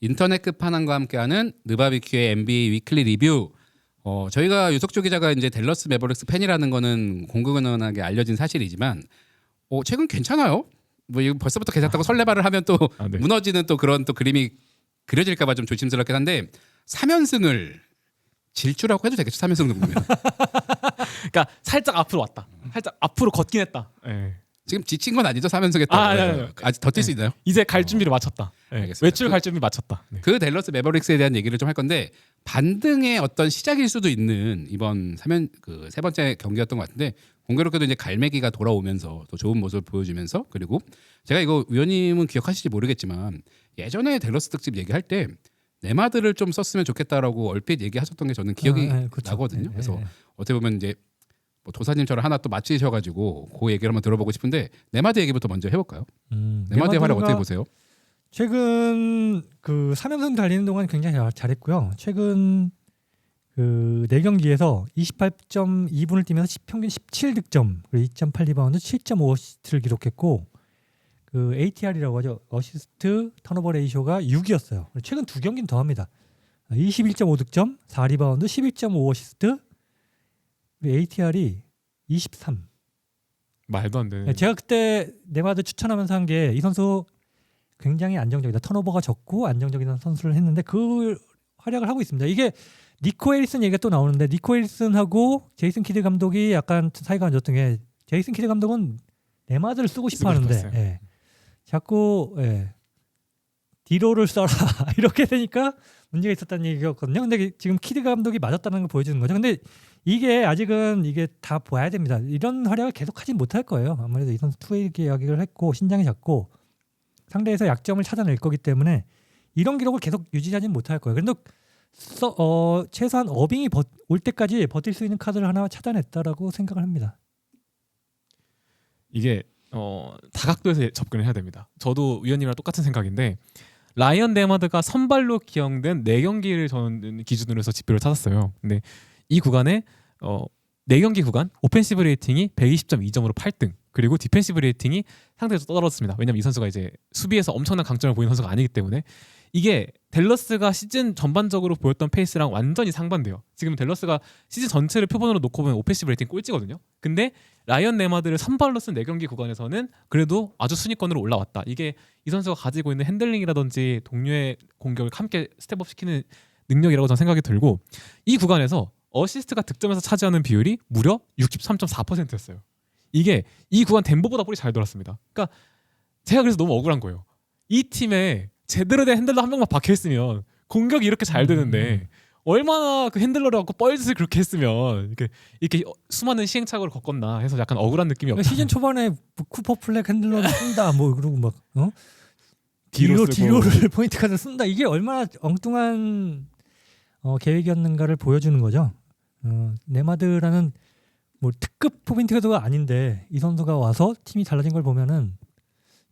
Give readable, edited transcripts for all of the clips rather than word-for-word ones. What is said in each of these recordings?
인터넷 끝판왕과 함께하는 느바비큐의 NBA 위클리 리뷰. 저희가 유석조 기자가 이제 댈러스 매버릭스 팬이라는 거는 공공연하게 알려진 사실이지만 최근 괜찮아요. 뭐 이거 벌써부터 괜찮다고 설레발을 하면 또 네. 무너지는 또 그런 또 그림이 그려질까봐 좀 조심스럽긴 한데 3연승을 질주라고 해도 되겠죠. 3연승 정도면. 그러니까 살짝 앞으로 왔다. 살짝 앞으로 걷긴 했다. 네. 지금 지친 건 아니죠. 3연승 했다. 네. 아직 더 뛸 수 있나요? 이제 갈 준비를 마쳤다. 네. 알겠습니다. 외출 갈 준비 마쳤다. 네. 그 댈러스 매버릭스에 대한 얘기를 좀 할 건데 반등의 어떤 시작일 수도 있는 이번 세 번째 경기였던 것 같은데 공교롭게도 이제 갈매기가 돌아오면서 또 좋은 모습을 보여주면서 그리고 제가 이거 위원님은 기억하실지 모르겠지만 예전에 댈러스 특집 얘기할 때 네마드를 좀 썼으면 좋겠다라고 얼핏 얘기하셨던 게 저는 기억이 나거든요. 그래서 어떻게 보면 이제 뭐 도사님처럼 하나 또 맞추셔가지고 그 얘기를 한번 들어보고 싶은데 네마드 얘기부터 먼저 해볼까요? 네마드의 활약 어떻게 보세요? 최근 그 3연승 달리는 동안 굉장히 잘했고요. 최근 그 4경기에서 28.2분을 뛰면서 평균 17득점, 그리고 2.8리바운드, 7.5어시스트를 기록했고 그 ATR이라고 하죠. 어시스트 턴오버 레이쇼가 6이었어요. 최근 2경기는 더 합니다. 21.5득점, 4리바운드, 11.5어시스트, 그리고 ATR이 23. 말도 안 되는. 제가 그때 네마드 추천하면서 한 게 이 선수 굉장히 안정적이다. 턴오버가 적고 안정적인 선수를 했는데 그 활약을 하고 있습니다. 이게 니코 해리슨 얘기가 또 나오는데 니코 해리슨하고 제이슨 키드 감독이 약간 사이가 안 좋던 게 제이슨 키드 감독은 네마드를 쓰고 싶어 하는데 자꾸 디로를 써라 이렇게 되니까 문제가 있었다는 얘기였거든요. 근데 지금 키드 감독이 맞았다는 걸 보여주는 거죠. 근데 이게 아직은 이게 다 봐야 됩니다. 이런 활약을 계속 하진 못할 거예요. 아무래도 이 선수 투웨이 계약을 했고 신장이 작고 상대에서 약점을 찾아낼 거기 때문에 이런 기록을 계속 유지하지는 못할 거예요. 그런데 최소한 어빙이 올 때까지 버틸 수 있는 카드를 하나 찾아냈다라고 생각을 합니다. 이게 다각도에서 접근을 해야 됩니다. 저도 위원님이랑 똑같은 생각인데 라이언 네마드가 선발로 기용된 4경기를 저는 기준으로 해서 지표를 찾았어요. 근데 이 구간에 4경기 구간 오펜시브 레이팅이 120.2점으로 8등, 그리고 디펜시브 레이팅이 상대에서 떨어졌습니다. 왜냐면 이 선수가 이제 수비에서 엄청난 강점을 보이는 선수가 아니기 때문에. 이게 댈러스가 시즌 전반적으로 보였던 페이스랑 완전히 상반돼요. 지금 댈러스가 시즌 전체를 표본으로 놓고 보면 오펜시브 레이팅 꼴찌거든요. 근데 라이언 네마드를 선발로 쓴 4경기 구간에서는 그래도 아주 순위권으로 올라왔다. 이게 이 선수가 가지고 있는 핸들링이라든지 동료의 공격을 함께 스텝업 시키는 능력이라고 저는 생각이 들고, 이 구간에서 어시스트가 득점에서 차지하는 비율이 무려 63.4%였어요. 이게 이 구간 덴버보다 볼이 잘 돌았습니다. 그러니까 제가 그래서 너무 억울한 거예요. 이 팀에 제대로 된 핸들러 한 명만 박혀 있으면 공격이 이렇게 잘 되는데 얼마나 그 핸들러를 갖고 뻘짓을 그렇게 했으면 이렇게 수많은 시행착오를 겪었나 해서 약간 억울한 느낌이 없다. 시즌 초반에 쿠퍼 플렉 핸들러를 쓴다 뭐 그러고 막 뒤로를 포인트 카드 쓴다. 이게 얼마나 엉뚱한 계획이었는가를 보여주는 거죠. 네마드라는 뭐 특급 포인트 카드가 아닌데 이 선수가 와서 팀이 달라진 걸 보면은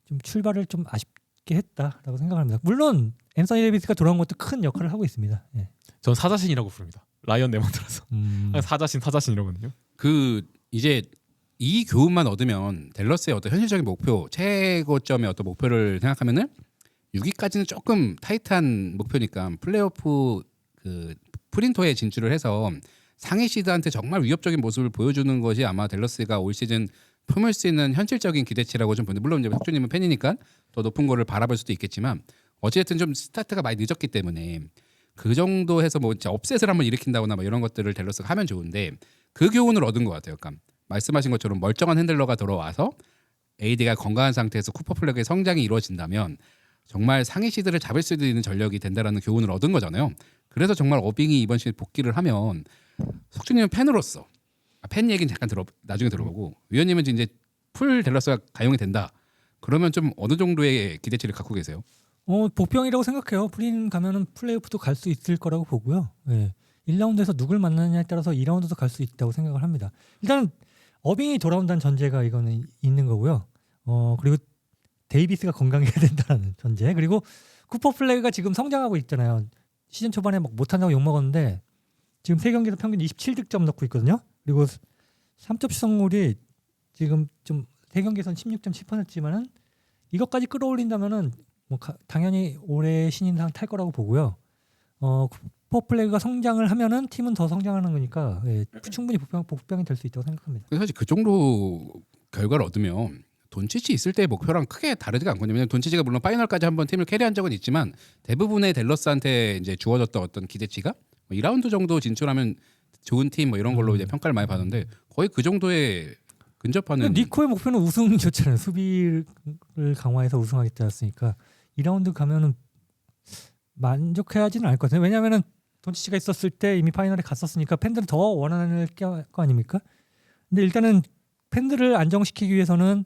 좀 출발을 좀 아쉽게 했다라고 생각합니다. 물론 앤서니 데이비스가 돌아온 것도 큰 역할을 하고 있습니다. 예. 전 사자신이라고 부릅니다. 라이언 네마드라서 사자신이라거든요. 이제 이 교훈만 얻으면 댈러스의 어떤 현실적인 목표, 최고점의 어떤 목표를 생각하면은 6위까지는 조금 타이트한 목표니까 플레이오프 프린토에 진출을 해서 상위 시드한테 정말 위협적인 모습을 보여주는 것이 아마 댈러스가 올 시즌 품을 수 있는 현실적인 기대치라고 좀 보는데, 물론 이제 석주님은 팬이니까 더 높은 거를 바라볼 수도 있겠지만 어쨌든 좀 스타트가 많이 늦었기 때문에 그 정도 해서 뭐 업셋을 한번 일으킨다거나 뭐 이런 것들을 댈러스가 하면 좋은데 그 교훈을 얻은 것 같아요. 그러니까 말씀하신 것처럼 멀쩡한 핸들러가 들어와서 AD가 건강한 상태에서 쿠퍼 플렉의 성장이 이루어진다면 정말 상위 시드를 잡을 수 있는 전력이 된다라는 교훈을 얻은 거잖아요. 그래서 정말 어빙이 이번 시즌 복귀를 하면 석준님은 팬으로서 팬 얘기는 잠깐 나중에 들어보고, 위원님은 이제 풀 댈러스가 가용이 된다. 그러면 좀 어느 정도의 기대치를 갖고 계세요? 복병이라고 생각해요. 프린 가면은 플레이오프도 갈 수 있을 거라고 보고요. 예. 1라운드에서 누굴 만나느냐에 따라서 2라운드도 갈 수 있다고 생각을 합니다. 일단 어빙이 돌아온다는 전제가 이거는 있는 거고요. 그리고 데이비스가 건강해야 된다는 전제. 그리고 쿠퍼 플레이가 지금 성장하고 있잖아요. 시즌 초반에 막 못한다고 욕먹었는데 지금 3경기에서 평균 27득점 넣고 있거든요. 그리고 3점 슛성률이 지금 좀 3경기에서는 16.7%지만은 이것까지 끌어올린다면은 당연히 올해 신인상 탈 거라고 보고요. 쿠퍼 플레이가 성장을 하면은 팀은 더 성장하는 거니까 충분히 복병이 될 수 있다고 생각합니다. 사실 그 정도 결과를 얻으면 돈치치 있을 때의 목표랑 크게 다르지가 않거든요. 왜냐면 돈치치가 물론 파이널까지 한번 팀을 캐리한 적은 있지만 대부분의 댈러스한테 이제 주어졌던 어떤 기대치가 2라운드 정도 진출하면 좋은 팀 뭐 이런 걸로 이제 평가를 많이 받는데 거의 그 정도에 근접하는. 니코의 목표는 우승이었잖아요. 수비를 강화해서 우승하겠다 했으니까 2라운드 가면은 만족해하지는 않을 것 같아요. 왜냐하면은 돈치치가 있었을 때 이미 파이널에 갔었으니까 팬들은 더 원하는 거 아닙니까? 근데 일단은 팬들을 안정시키기 위해서는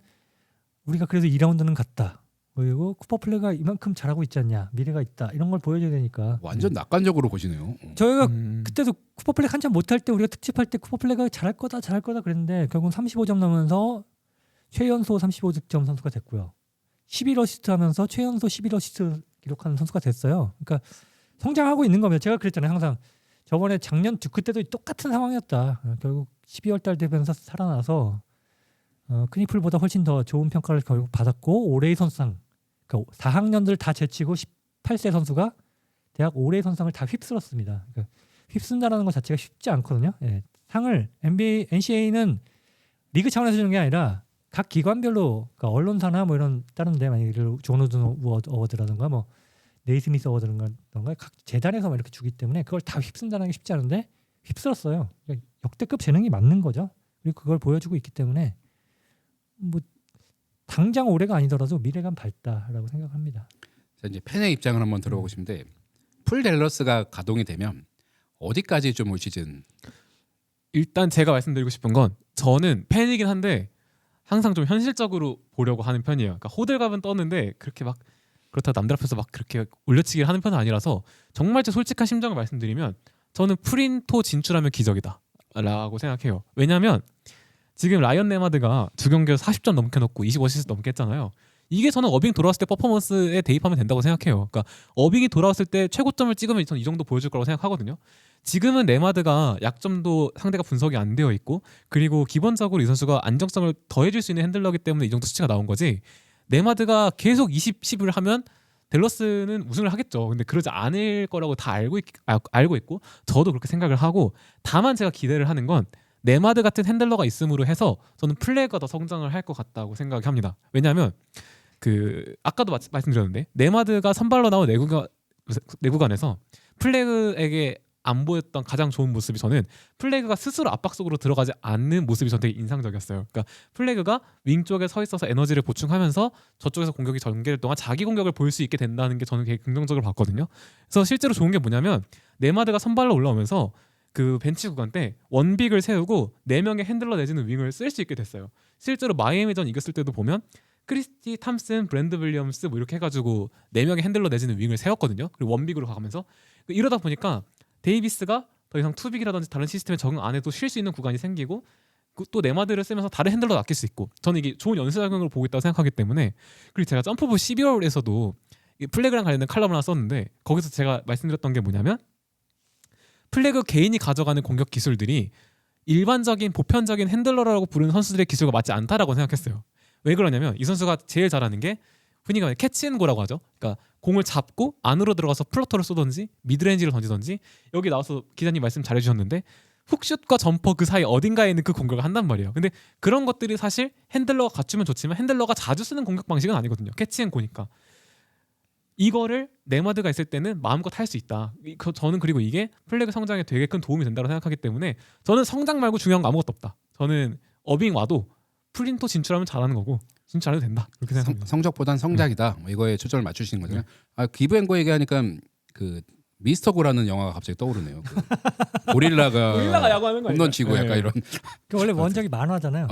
우리가 그래도 2라운드는 갔다. 그리고 쿠퍼 플레이가 이만큼 잘하고 있지 않냐, 미래가 있다, 이런 걸 보여줘야 되니까. 완전 낙관적으로 보시네요. 저희가 그때도 쿠퍼 플레이 한참 못할 때 우리가 특집할 때 쿠퍼 플레이가 잘할 거다 그랬는데 결국은 35점 넘으면서 최연소 35득점 선수가 됐고요. 11어시스트 하면서 최연소 11어시스트 기록하는 선수가 됐어요. 그러니까 성장하고 있는 겁니다. 제가 그랬잖아요. 항상 저번에 작년 듀크 때도 똑같은 상황이었다. 결국 12월 달 되면서 살아나서 크니플보다 훨씬 더 좋은 평가를 결국 받았고 올해의 선수상, 그러니까 4학년들 다 제치고 18세 선수가 대학 올해의 선수상을 다 휩쓸었습니다. 그러니까 휩쓴다라는 것 자체가 쉽지 않거든요. 상을 NCAA는 리그 차원에서 주는 게 아니라 각 기관별로, 그러니까 언론사나 뭐 이런 다른데 만약에 존 우드 어워드라든가 뭐 네이스미스 어워드라든가 각 재단에서 이렇게 주기 때문에 그걸 다 휩쓴다는 게 쉽지 않은데 휩쓸었어요. 그러니까 역대급 재능이 맞는 거죠. 그리고 그걸 보여주고 있기 때문에 뭐 당장 올해가 아니더라도 미래가 밝다라고 생각합니다. 자, 이제 팬의 입장을 한번 들어보고 싶은데 풀 댈러스가 가동이 되면 어디까지 좀 올 시즌? 일단 제가 말씀드리고 싶은 건 저는 팬이긴 한데 항상 좀 현실적으로 보려고 하는 편이에요. 그러니까 호들갑은 떴는데 그렇게 막 그렇다고 남들 앞에서 막 그렇게 올려치기를 하는 편은 아니라서 정말 제 솔직한 심정을 말씀드리면 저는 프린토 진출하면 기적이다 라고 생각해요. 왜냐하면 지금 라이언 네마드가 두 경기에서 40점 넘게 넣고 25어시스트 넘게 했잖아요. 이게 저는 어빙 돌아왔을 때 퍼포먼스에 대입하면 된다고 생각해요. 그러니까 어빙이 돌아왔을 때 최고점을 찍으면 저는 이 정도 보여줄 거라고 생각하거든요. 지금은 네마드가 약점도 상대가 분석이 안 되어 있고 그리고 기본적으로 이 선수가 안정성을 더해줄 수 있는 핸들러기 때문에 이 정도 수치가 나온 거지, 네마드가 계속 20, 10을 하면 댈러스는 우승을 하겠죠. 근데 그러지 않을 거라고 다 알고 있고 저도 그렇게 생각을 하고, 다만 제가 기대를 하는 건 네마드 같은 핸들러가 있음으로 해서 저는 플레이가 더 성장을 할 것 같다고 생각합니다. 왜냐하면 그 아까도 말씀드렸는데 네마드가 선발로 나온 내구간에서 플래그에게 안 보였던 가장 좋은 모습이, 저는 플래그가 스스로 압박 속으로 들어가지 않는 모습이 전 되게 인상적이었어요. 그러니까 플래그가 윙 쪽에 서 있어서 에너지를 보충하면서 저쪽에서 공격이 전개될 동안 자기 공격을 볼 수 있게 된다는 게 저는 되게 긍정적으로 봤거든요. 그래서 실제로 좋은 게 뭐냐면 네마드가 선발로 올라오면서 그 벤치 구간 때 원빅을 세우고 4명의 핸들러 내지는 윙을 쓸 수 있게 됐어요. 실제로 마이애미전 이겼을 때도 보면 크리스티 탐슨, 브랜드 윌리엄스 뭐 이렇게 해가지고 4명의 핸들러 내지는 윙을 세웠거든요. 그리고 원빅으로 가면서 이러다 보니까 데이비스가 더 이상 투빅이라든지 다른 시스템에 적응 안 해도 쉴 수 있는 구간이 생기고 또 네마드를 쓰면서 다른 핸들러 아낄 수 있고, 저는 이게 좋은 연쇄작용으로 보고 있다고 생각하기 때문에. 그리고 제가 점프부 12월에서도 플래그랑 관련된 칼럼을 하나 썼는데 거기서 제가 말씀드렸던 게 뭐냐면 플래그 개인이 가져가는 공격 기술들이 일반적인 보편적인 핸들러라고 부르는 선수들의 기술과 맞지 않다라고 생각했어요. 왜 그러냐면 이 선수가 제일 잘하는 게 흔히 말하는 캐치앤고라고 하죠. 그러니까 공을 잡고 안으로 들어가서 플러터를 쏘든지 미드레인지를 던지든지, 여기 나와서 기자님 말씀 잘해주셨는데 훅슛과 점퍼 그 사이 어딘가에 있는 그 공격을 한단 말이에요. 근데 그런 것들이 사실 핸들러가 갖추면 좋지만 핸들러가 자주 쓰는 공격 방식은 아니거든요. 캐치앤고니까. 이거를 네마드가 있을 때는 마음껏 할 수 있다. 저는 그리고 이게 플래그 성장에 되게 큰 도움이 된다고 생각하기 때문에 저는 성장 말고 중요한 거 아무것도 없다. 저는 어빙 와도 프린토 진출하면 잘하는 거고 진출해도 된다. 그렇게 생각합니다. 성적보단 성장이다. 뭐 이거에 초점을 맞추시는 거죠. 기브앤고 얘기하니까 그 미스터 고라는 영화가 갑자기 떠오르네요. 그 고릴라가 야구하는 거 홈런 치고 약간 이런. 원래 원작이 만화잖아요.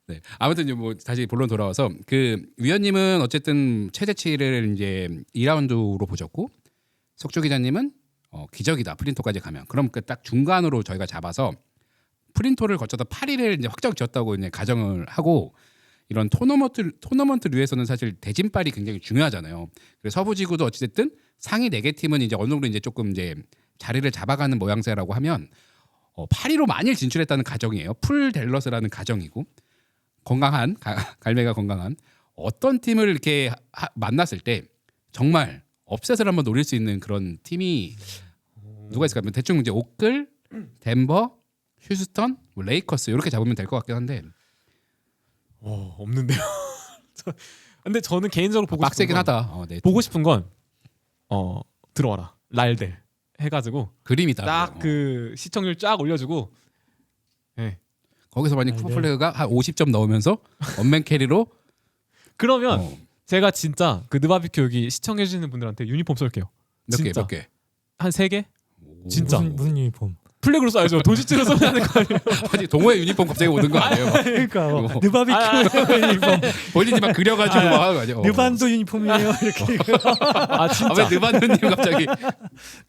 네. 아무튼 뭐 다시 본론 돌아와서 그 위원님은 어쨌든 최대치를 이제 2라운드로 보셨고 석조 기자님은 기적이다 프린토까지 가면. 그럼 그 딱 중간으로 저희가 잡아서 프린토를 거쳐서 8위를 이제 확정 지었다고 이제 가정을 하고, 이런 토너먼트류에서는 사실 대진발이 굉장히 중요하잖아요. 그래서 서부지구도 어찌됐든 상위 4개 팀은 이제 어느 정도 이제 조금 이제 자리를 잡아가는 모양새라고 하면 8위로 만일 진출했다는 가정이에요. 풀 댈러스라는 가정이고 건강한 갈매가 건강한 어떤 팀을 이렇게 만났을 때 정말 업셋을 한번 노릴 수 있는 그런 팀이 누가 있을까요? 대충 이제 오클, 덴버, 휴스턴, 뭐 레이커스 이렇게 잡으면 될 것 같긴 한데 없는데요. 근데 저는 개인적으로 보고 빡세긴 싶은 건, 하다. 네. 보고 싶은 건 들어와라 랄델 해가지고 그림이다. 딱 그 시청률 쫙 올려주고 예. 거기서 만약 네. 쿠퍼플레그가 한 50점 넣으면서 원맨 캐리로 그러면 어, 제가 진짜 그 느바비큐 여기 시청해주시는 분들한테 유니폼 쏠게요. 몇 개, 진짜. 몇 개. 한 3개? 오. 진짜. 무슨 유니폼? 플래그로 쏴야죠. 도시치로 쏘면 하는 거 아니에요? 아니 동호회 유니폼 갑자기 오는 거 아니에요? 그러니까 뭐. 느바비큐 유니폼, 본인이 막 그려가지고 막 하는 거 아니에요? 느반도 유니폼이에요. 이렇게. 아 진짜. 왜 느반드님 갑자기?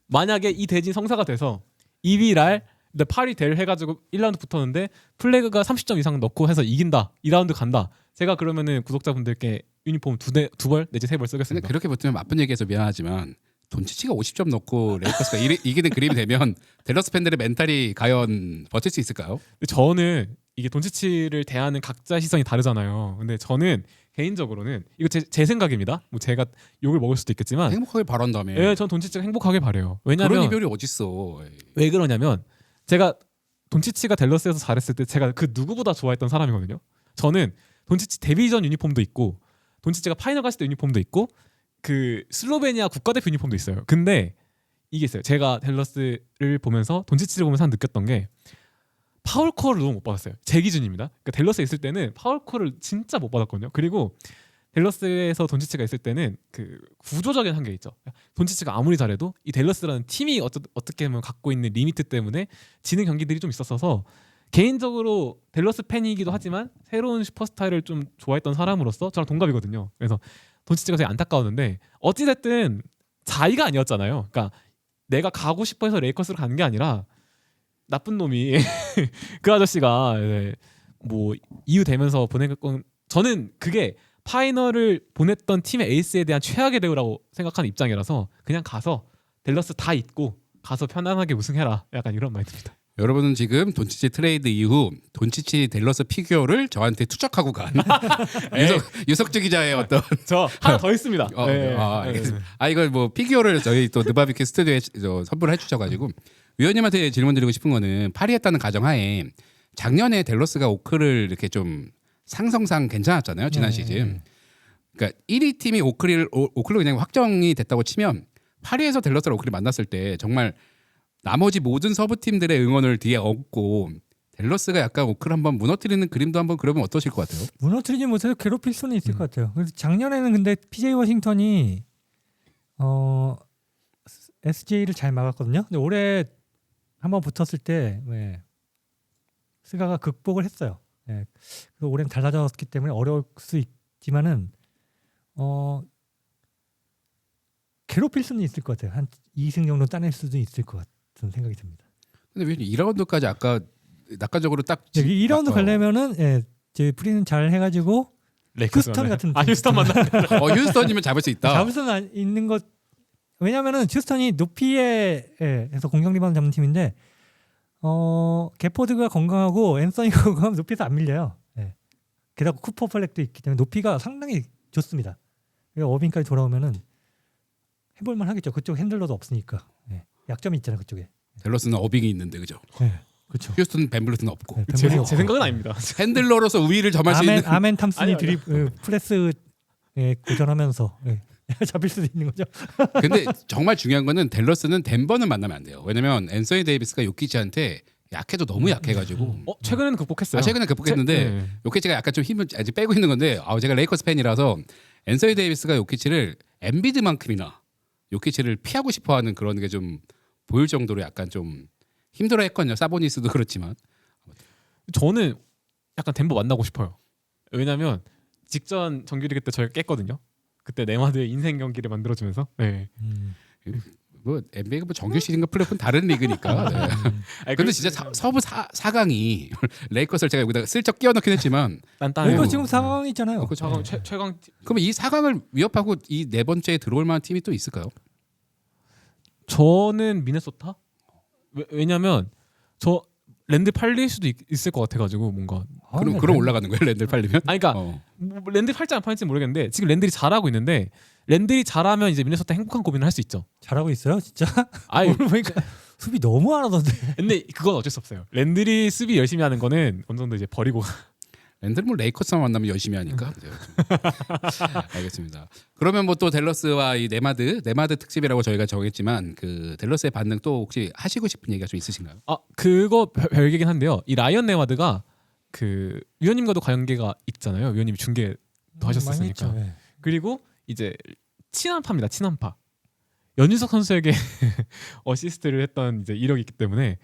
만약에 이 대진 성사가 돼서 2위 랄 근데 8위 델 해가지고 1라운드 붙었는데 플래그가 30점 이상 넣고 해서 이긴다. 2라운드 간다. 제가 그러면은 구독자분들께 유니폼 두 벌 내지 3벌 근데 쓰겠습니다. 그렇게 붙으면 나쁜 얘기해서 미안하지만 돈치치가 50점 넣고 레이커스가 이기는 그림이 되면 댈러스 팬들의 멘탈이 과연 버틸 수 있을까요? 근데 저는 이게 돈치치를 대하는 각자 시선이 다르잖아요. 근데 저는 개인적으로는 이거 제 생각입니다. 뭐 제가 욕을 먹을 수도 있겠지만 행복하게 바란다며. 예, 전 돈치치가 행복하게 바래요. 그런 왜냐면 이별이 어딨어. 왜 그러냐면 제가 돈치치가 댈러스에서 잘했을 때 제가 그 누구보다 좋아했던 사람이거든요. 저는 돈치치 데뷔 전 유니폼도 있고 돈치치가 파이널 갔을 때 유니폼도 있고 그 슬로베니아 국가대표 유니폼도 있어요. 근데 이게 있어요. 제가 댈러스를 보면서 돈치치를 보면서 느꼈던 게 파울콜을 너무 못 받았어요. 제 기준입니다. 그러니까 댈러스에 있을 때는 파울콜을 진짜 못 받았거든요. 그리고 댈러스에서 돈치치가 있을 때는 그 구조적인 한계 있죠. 돈치치가 아무리 잘해도 이 댈러스라는 팀이 어떻게 보면 갖고 있는 리미트 때문에 지는 경기들이 좀 있었어서 개인적으로 댈러스 팬이기도 하지만 새로운 슈퍼스타를 좀 좋아했던 사람으로서 저랑 동갑이거든요. 그래서 돈치치가 되게 안타까웠는데 어찌됐든 자의가 아니었잖아요. 그러니까 내가 가고 싶어서 레이커스로 가는 게 아니라 나쁜 놈이 그 아저씨가 뭐 이유 되면서 보낸 건 저는 그게 파이널을 보냈던 팀의 에이스에 대한 최악의 대우라고 생각하는 입장이라서 그냥 가서 댈러스 다 잊고 가서 편안하게 우승해라 약간 이런 마인드입니다. 여러분은 지금 돈치치 트레이드 이후 돈치치 댈러스 피규어를 저한테 투척하고 간 유석주 기자의 어떤 저 하나 더 있습니다. 알겠습니다. 이걸 뭐 피규어를 저희 또 느바비큐 스튜디오에 선물해 주셔가지고 위원님한테 질문드리고 싶은 거는 파리했다는 가정하에 작년에 댈러스가 오클을 이렇게 좀 상성상 괜찮았잖아요 지난 시즌. 그러니까 1위 팀이 오클로 그냥 확정이 됐다고 치면 파리에서 댈러스랑 오클이 만났을 때 정말 나머지 모든 서브 팀들의 응원을 뒤에 얻고 댈러스가 약간 오클 한번 무너뜨리는 그림도 한번 그러면 어떠실 것 같아요? 무너뜨리지 못해도 괴롭힐 수는 있을 것 같아요. 그래서 작년에는 근데 PJ 워싱턴이 SJ를 잘 막았거든요. 근데 올해 한번 붙었을 때 스가가 극복을 했어요. 그래서 올해는 달라졌기 때문에 어려울 수 있지만은 괴롭힐 수는 있을 것 같아요. 한 2승 정도 따낼 수도 있을 것 같은 생각이 듭니다. 근데 왜 2라운드까지 아까 낙관적으로 딱 2라운드 가려면은 제 프리는 잘 해가지고 휴스턴 같은 팀. 휴스턴 만나. 휴스턴이면 잡을 수 있다. 잡을 수는 있는 것. 왜냐면은 휴스턴이 높이에서 공격 리바운드 잡는 팀인데 게포드가 건강하고 앤서니가 건강하면 높이에서 안 밀려요. 게다가 쿠퍼 플렉도 있기 때문에 높이가 상당히 좋습니다. 그러니까 어빙까지 돌아오면은 해볼만 하겠죠. 그쪽 핸들러도 없으니까. 약점이 있잖아요 그쪽에. 댈러스는 어빙이 있는데 그죠? 그렇죠. 휴스턴 벤블루트는 없고 제 생각은 아닙니다. 핸들러로서 우위를 점할 수 있는 아멘 탐슨이 아니요. 프레스 고전하면서 잡힐 수도 있는 거죠. 근데 정말 중요한 거는 댈러스는 덴버는 만나면 안 돼요. 왜냐면 앤서니 데이비스가 요키치한테 약해도 너무 약해가지고 최근에는 극복했어요. 최근에 극복했는데 요키치가 약간 좀 힘을 아직 빼고 있는 건데 제가 레이커스 팬이라서 앤서니 데이비스가 요키치를 엠비드만큼이나 요키치를 피하고 싶어하는 그런 게 좀 보일 정도로 약간 좀 힘들어했거든요. 사보니스도 그렇지만 저는 약간 덴버 만나고 싶어요. 왜냐면 직전 정규리그 때 저희가 깼거든요. 그때 네마드의 인생 경기를 만들어주면서. 뭐 NBA가 뭐 정규 시즌과 플레이오프는 다른 리그니까. 근데 진짜 서부 4강이 레이커스를 제가 여기다가 슬쩍 끼워 넣긴 했지만 이거 지금 상황이 있잖아요. 최강 최강. 그럼 이 4강을 위협하고 이 네 번째에 들어올 만한 팀이 또 있을까요? 저는 미네소타. 왜냐면 저 랜드 팔릴 수도 있을 것 같아가지고 뭔가 그럼 올라가는 거예요 랜들 팔리면? 아니 그러니까 뭐 랜드 팔지 안 팔지 모르겠는데 지금 랜들이 잘하고 있는데 랜들이 잘하면 이제 미네소타 행복한 고민을 할 수 있죠. 잘하고 있어요, 진짜. 아니 오늘 보니까 수비 너무 안 하던데. 근데 그건 어쩔 수 없어요. 랜들이 수비 열심히 하는 거는 어느 정도 이제 버리고 랜들 뭐 레이커스만 만나면 열심히 하니까. 알겠습니다. 그러면 뭐 또 댈러스와 이 네마드 특집이라고 저희가 정했지만 그 댈러스의 반응 또 혹시 하시고 싶은 얘기가 좀 있으신가요? 그거 별개긴 한데요. 이 라이언 네마드가 그 위원님과도 관계가 있잖아요. 위원님이 중계도 하셨었으니까. 많이 했죠, 예. 그리고 이제 친한파입니다. 친한파. 연준석 선수에게 어시스트를 했던 이제 이력이 있기 때문에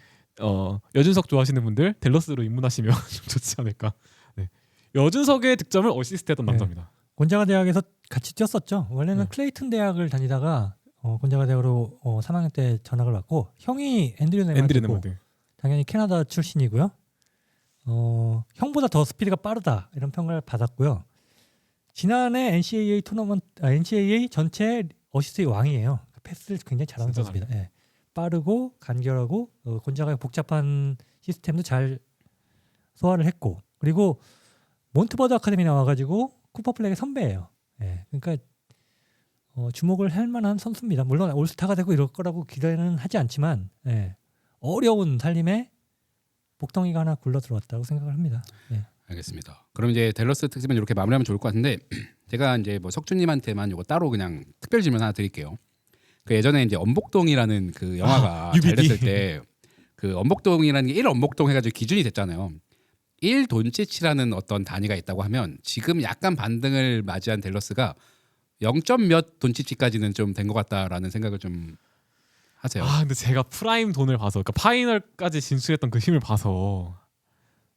여준석 좋아하시는 분들 댈러스로 입문하시면 좀 좋지 않을까. 네. 여준석의 득점을 어시스트했던 네. 남자입니다. 곤자가 대학에서 같이 뛰었었죠. 원래는 네. 클레이튼 대학을 다니다가 곤자가 대학으로 3학년 때 전학을 왔고 형이 앤드류 네마드고 네마드. 당연히 캐나다 출신이고요. 형보다 더 스피드가 빠르다 이런 평가를 받았고요. 지난해 NCAA 전체 어시스트의 왕이에요. 패스를 굉장히 잘하는 진짜 선수입니다. 예. 빠르고 간결하고 곤자가 복잡한 시스템도 잘 소화를 했고 그리고 몬트버드 아카데미 나와가지고 쿠퍼 플렉의 선배예요. 예. 그러니까 주목을 할 만한 선수입니다. 물론 올스타가 되고 이럴 거라고 기대는 하지 않지만 예. 어려운 살림에 복덩이가 하나 굴러 들어왔다고 생각을 합니다. 예. 알겠습니다. 그럼 이제 댈러스 특집은 이렇게 마무리하면 좋을 것 같은데 제가 이제 뭐 석준님한테만 이거 따로 그냥 특별 질문 하나 드릴게요. 그 예전에 이제 엄복동이라는 그 영화가 잘 됐을 때 그 엄복동이라는 게 1 엄복동 해가지고 기준이 됐잖아요. 1 돈치치라는 어떤 단위가 있다고 하면 지금 약간 반등을 맞이한 댈러스가 0점 몇 돈치치까지는 좀 된 것 같다라는 생각을 좀 하세요. 근데 제가 프라임 돈을 봐서 그러니까 파이널까지 진출했던 그 힘을 봐서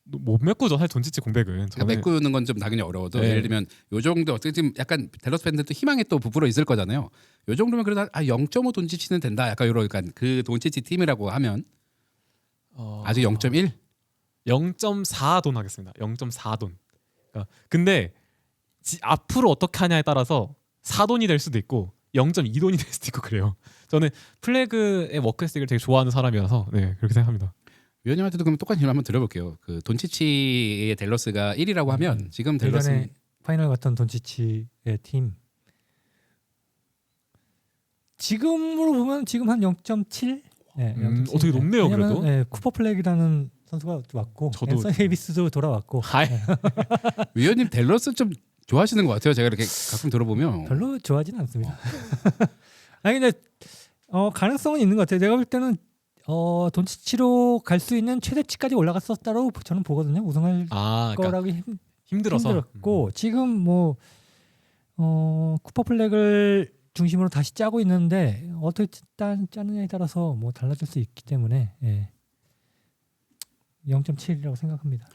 못 메꾸죠. 사실 돈치치 공백은. 그러니까 메꾸는 건 좀 당연히 어려워도 네. 예를 들면 요 정도 어떻게 지금 약간 댈러스 팬들도 희망에 또 부풀어 있을 거잖아요. 요 정도면 그래도 0.5 돈치치는 된다. 약간 이런 그러니까 그 돈치치 팀이라고 하면 아직 0.1? 0.4돈 하겠습니다. 0.4돈. 그러니까 근데 앞으로 어떻게 하냐에 따라서 4돈이 될 수도 있고 0.2돈이 될 수도 있고 그래요. 저는 플래그의 워크 에스틱을 되게 좋아하는 사람이라서 네, 그렇게 생각합니다. 위원님한테도 그럼 똑같은 질문 한번 드려볼게요. 그 돈치치의 댈러스가 1위라고 하면 지금 댈러스 예전에 파이널 갔던 돈치치의 팀 지금으로 보면 지금 한 0.7? 네, 0.7. 어떻게 높네요, 왜냐면, 그래도. 네, 쿠퍼 플렉이라는 선수가 왔고 저도- 앤서니 데이비스도 돌아왔고 위원님 댈러스 좀 좋아하시는 것 같아요. 제가 이렇게 가끔 들어보면 별로 좋아하진 않습니다. 아니 근데 가능성은 있는 것 같아요. 내가 볼 때는 돈치치로 갈 수 있는 최대치까지 올라갔었다고 저는 보거든요. 우승할 그러니까 거라고 힘들어서. 힘들었고 지금 뭐 쿠퍼 플렉을 중심으로 다시 짜고 있는데 어떻게 짜느냐에 따라서 뭐 달라질 수 있기 때문에 0.7이라고 생각합니다.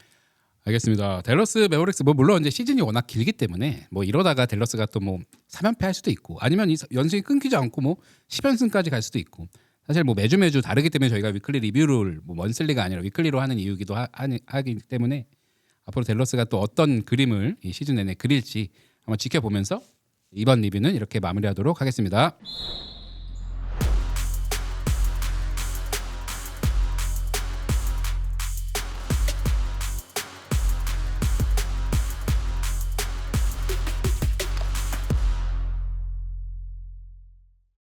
알겠습니다. 댈러스 매버릭스 뭐 물론 이제 시즌이 워낙 길기 때문에 뭐 이러다가 댈러스가 또 뭐 3연패 할 수도 있고 아니면 이 연승이 끊기지 않고 뭐 10연승까지 갈 수도 있고 사실 뭐 매주 다르기 때문에 저희가 위클리 리뷰를 뭐 먼슬리가 아니라 위클리로 하는 이유기도 하기 때문에 앞으로 댈러스가 또 어떤 그림을 이 시즌 내내 그릴지 한번 지켜보면서 이번 리뷰는 이렇게 마무리하도록 하겠습니다.